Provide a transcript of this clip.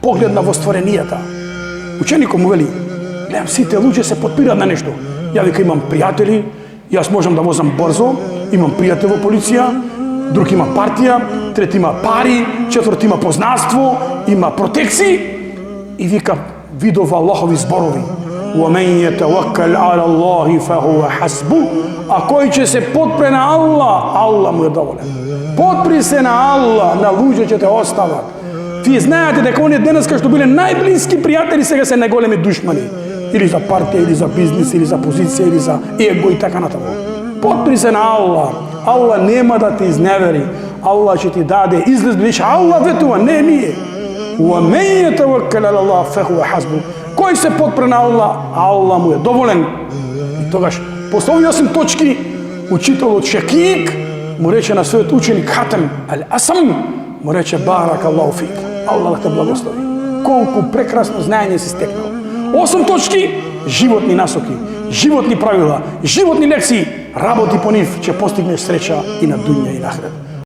погледна во стваренијата. Ученикот му вели, гледам, сите луѓе се подпираат на нешто. Ја вика, имам пријатели, јас можам да возам брзо, имам пријател во полиција, друг има партија, трет има пари, четврт има познанство, има протекции. И вика, видов Аллахови зборови. وَمَنْ يَتَوَكَّلْ عَلَى اللَّهِ فَهُوَ حَسْبُهُ. А кој ќе се подпре на Аллах, Аллах му е доволен. Подпри се на Аллах, на луѓе ќе те остават. Вие знаете дека оние денеска што биле најблиски пријатели сега се најголеми душмани. Или за партија, или за бизнес, или за позиција, или за его и така натаму. Подпри се на Аллах. Аллах нема да те изневери. Аллах ќе ти даде излез, бидејќи Аллах ветува, не ние. وَمَنْ يَتَوَكَّلْ عَلَى اللَّهِ فَهُوَ حَسْبُهُ. Кој се подпре на Аллах, Аллах му е доволен. И тогаш, после овие 8 точки, учителот Шекик му рече на својот ученик Хатем Ал-Асам, му рече барак Аллаху фик. Аллах да те благослови. Колку прекрасно знаење си стекнал. 8 точки, животни насоки, животни правила, животни лекции. Работи по нив, ќе постигнеш среќа и на дуња и на ахирет.